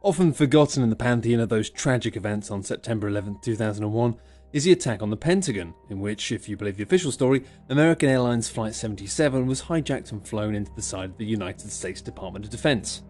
Often forgotten in the pantheon of those tragic events on September 11, 2001, is the attack on the Pentagon, in which, if you believe the official story, American Airlines Flight 77 was hijacked and flown into the side of the United States Department of Defense.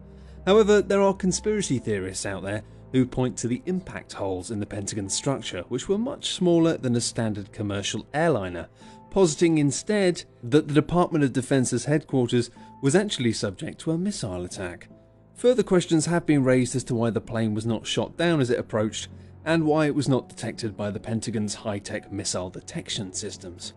However, there are conspiracy theorists out there who point to the impact holes in the Pentagon's structure, which were much smaller than a standard commercial airliner, positing instead that the Department of Defense's headquarters was actually subject to a missile attack. Further questions have been raised as to why the plane was not shot down as it approached, and why it was not detected by the Pentagon's high-tech missile detection systems.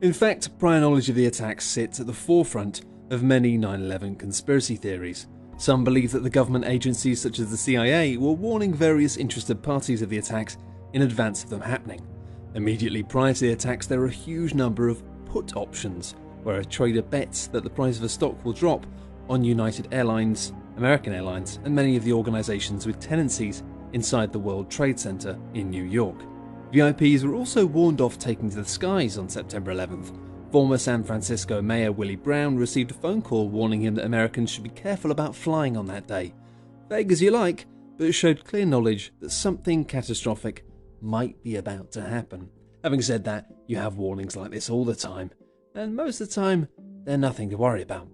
In fact, prior knowledge of the attack sits at the forefront of many 9/11 conspiracy theories. Some believe that the government agencies such as the CIA were warning various interested parties of the attacks in advance of them happening. Immediately prior to the attacks, there are a huge number of put options, where a trader bets that the price of a stock will drop on United Airlines, American Airlines, and many of the organizations with tenancies inside the World Trade Center in New York. VIPs were also warned off taking to the skies on September 11th. Former San Francisco Mayor Willie Brown received a phone call warning him that Americans should be careful about flying on that day. Vague as you like, but it showed clear knowledge that something catastrophic might be about to happen. Having said that, you have warnings like this all the time, and most of the time, they're nothing to worry about.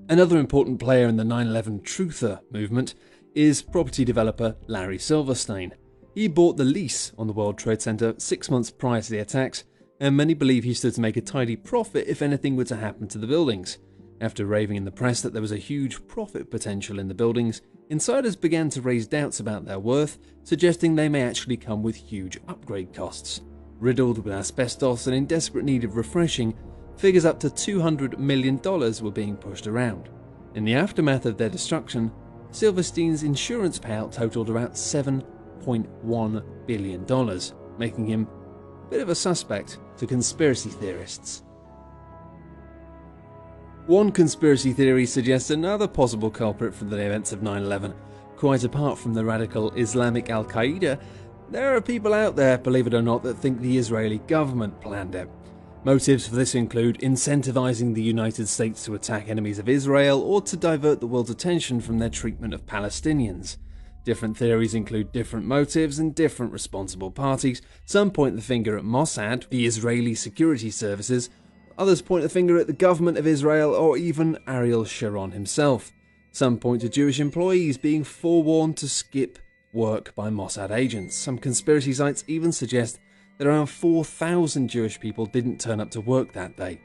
Another important player in the 9/11 truther movement is property developer Larry Silverstein. He bought the lease on the World Trade Center 6 months prior to the attacks, and many believe he stood to make a tidy profit if anything were to happen to the buildings. After raving in the press that there was a huge profit potential in the buildings, insiders began to raise doubts about their worth, suggesting they may actually come with huge upgrade costs. Riddled with asbestos and in desperate need of refreshing, figures up to $200 million were being pushed around. In the aftermath of their destruction, Silverstein's insurance payout totaled about $7.1 billion, making him a bit of a suspect to conspiracy theorists. One conspiracy theory suggests another possible culprit for the events of 9/11. Quite apart from the radical Islamic Al-Qaeda, there are people out there, believe it or not, that think the Israeli government planned it. Motives for this include incentivizing the United States to attack enemies of Israel or to divert the world's attention from their treatment of Palestinians. Different theories include different motives and different responsible parties. Some point the finger at Mossad, the Israeli security services. Others point the finger at the government of Israel or even Ariel Sharon himself. Some point to Jewish employees being forewarned to skip work by Mossad agents. Some conspiracy sites even suggest that around 4,000 Jewish people didn't turn up to work that day.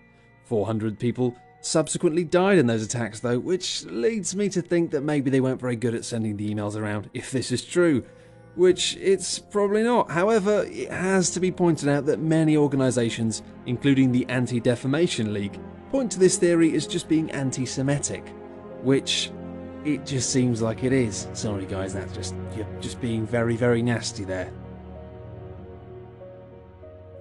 400 people subsequently died in those attacks though, which leads me to think that maybe they weren't very good at sending the emails around, if this is true. Which it's probably not. However, it has to be pointed out that many organisations, including the Anti-Defamation League, point to this theory as just being anti-Semitic, which it just seems like it is. Sorry guys, you're just being very, very nasty there.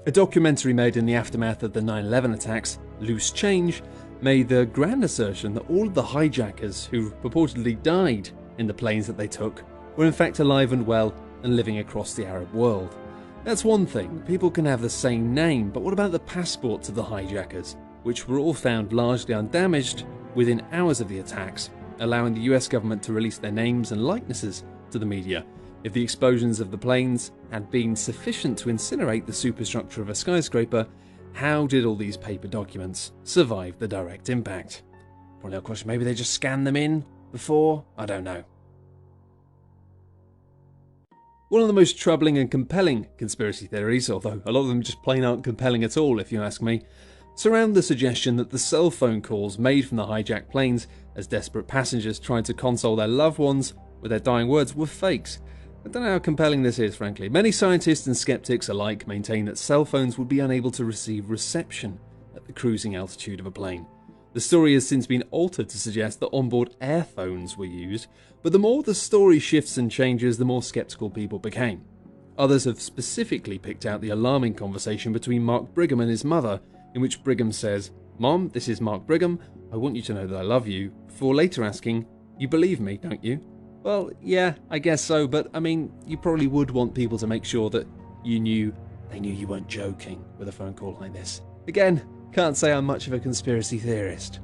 A documentary made in the aftermath of the 9/11 attacks, Loose Change, made the grand assertion that all of the hijackers who purportedly died in the planes that they took were in fact alive and well and living across the Arab world. That's one thing, people can have the same name, but what about the passports of the hijackers, which were all found largely undamaged within hours of the attacks, allowing the US government to release their names and likenesses to the media? If the explosions of the planes had been sufficient to incinerate the superstructure of a skyscraper, how did all these paper documents survive the direct impact? Probably a question, maybe they just scanned them in before? I don't know. One of the most troubling and compelling conspiracy theories, although a lot of them just plain aren't compelling at all if you ask me, surround the suggestion that the cell phone calls made from the hijacked planes as desperate passengers tried to console their loved ones with their dying words were fakes. I don't know how compelling this is, frankly. Many scientists and skeptics alike maintain that cell phones would be unable to receive reception at the cruising altitude of a plane. The story has since been altered to suggest that onboard airphones were used, but the more the story shifts and changes, the more skeptical people became. Others have specifically picked out the alarming conversation between Mark Brigham and his mother, in which Brigham says, "Mom, this is Mark Brigham. I want you to know that I love you," before later asking, "You believe me, don't you?" Well, yeah, I guess so, but I mean, you probably would want people to make sure that they knew you weren't joking with a phone call like this. Again, can't say I'm much of a conspiracy theorist.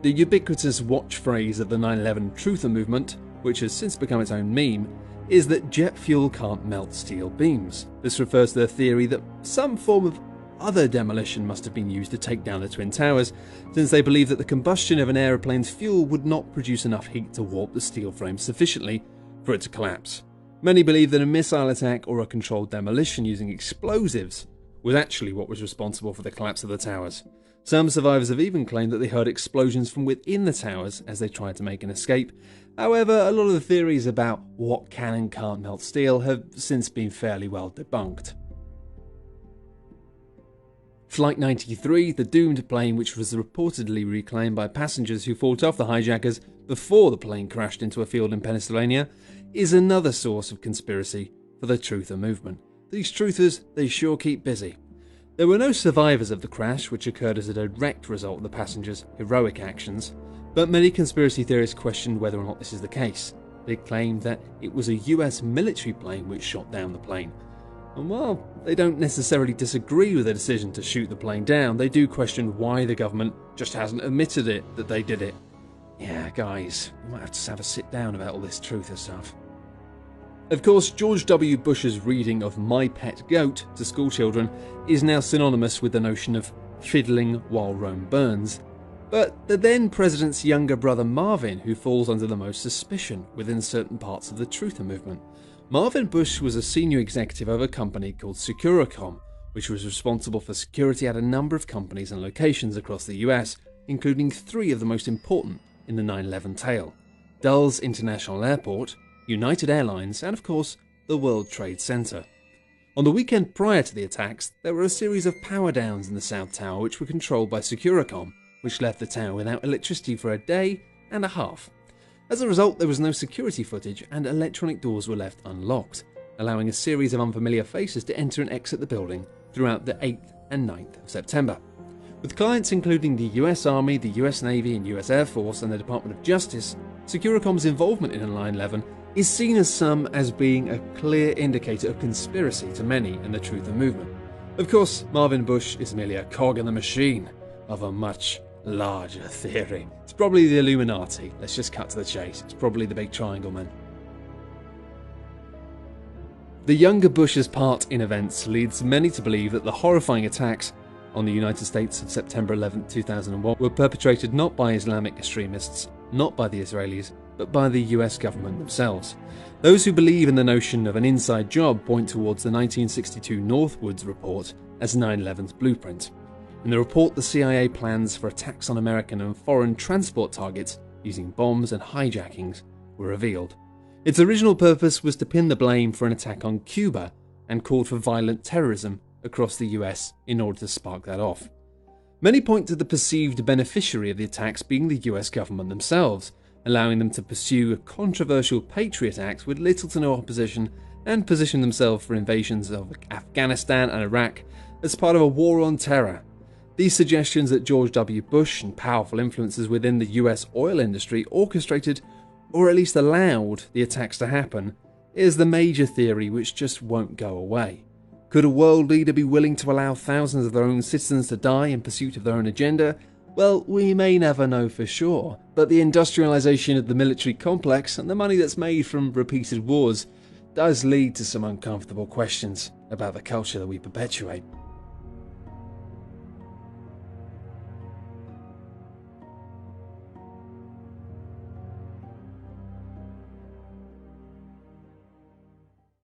The ubiquitous watch phrase of the 9/11 truther movement, which has since become its own meme, is that jet fuel can't melt steel beams. This refers to the theory that some form of other demolition must have been used to take down the Twin Towers, since they believe that the combustion of an aeroplane's fuel would not produce enough heat to warp the steel frame sufficiently for it to collapse. Many believe that a missile attack or a controlled demolition using explosives was actually what was responsible for the collapse of the towers. Some survivors have even claimed that they heard explosions from within the towers as they tried to make an escape. However, a lot of the theories about what can and can't melt steel have since been fairly well debunked. Flight 93, the doomed plane which was reportedly reclaimed by passengers who fought off the hijackers before the plane crashed into a field in Pennsylvania, is another source of conspiracy for the truther movement. These truthers, they sure keep busy. There were no survivors of the crash, which occurred as a direct result of the passengers' heroic actions, but many conspiracy theorists questioned whether or not this is the case. They claimed that it was a US military plane which shot down the plane. And while they don't necessarily disagree with the decision to shoot the plane down, they do question why the government just hasn't admitted that they did it. Yeah, guys, we might have to have a sit down about all this truther stuff. Of course, George W. Bush's reading of My Pet Goat to schoolchildren is now synonymous with the notion of fiddling while Rome burns. But the then president's younger brother Marvin, who falls under the most suspicion within certain parts of the truther movement. Marvin Bush was a senior executive of a company called Securacom, which was responsible for security at a number of companies and locations across the US, including 3 of the most important in the 9/11 tale: Dulles International Airport, United Airlines, and of course, the World Trade Center. On the weekend prior to the attacks, there were a series of power downs in the South Tower which were controlled by Securacom, which left the tower without electricity for a day and a half. As a result, there was no security footage and electronic doors were left unlocked, allowing a series of unfamiliar faces to enter and exit the building throughout the 8th and 9th of September. With clients including the US Army, the US Navy and US Air Force and the Department of Justice, Securacom's involvement in 9/11 is seen as some as being a clear indicator of conspiracy to many in the truther movement. Of course, Marvin Bush is merely a cog in the machine of a much larger theory. It's probably the Illuminati. Let's just cut to the chase. It's probably the Big Triangle Man. The younger Bush's part in events leads many to believe that the horrifying attacks on the United States of September 11, 2001 were perpetrated not by Islamic extremists, not by the Israelis, but by the US government themselves. Those who believe in the notion of an inside job point towards the 1962 Northwoods report as 9/11's blueprint. In the report, the CIA plans for attacks on American and foreign transport targets using bombs and hijackings were revealed. Its original purpose was to pin the blame for an attack on Cuba and called for violent terrorism across the US in order to spark that off. Many point to the perceived beneficiary of the attacks being the US government themselves, allowing them to pursue a controversial Patriot Act with little to no opposition and position themselves for invasions of Afghanistan and Iraq as part of a war on terror. These suggestions that George W. Bush and powerful influences within the US oil industry orchestrated, or at least allowed, the attacks to happen, is the major theory which just won't go away. Could a world leader be willing to allow thousands of their own citizens to die in pursuit of their own agenda? Well, we may never know for sure, but the industrialization of the military complex and the money that's made from repeated wars does lead to some uncomfortable questions about the culture that we perpetuate.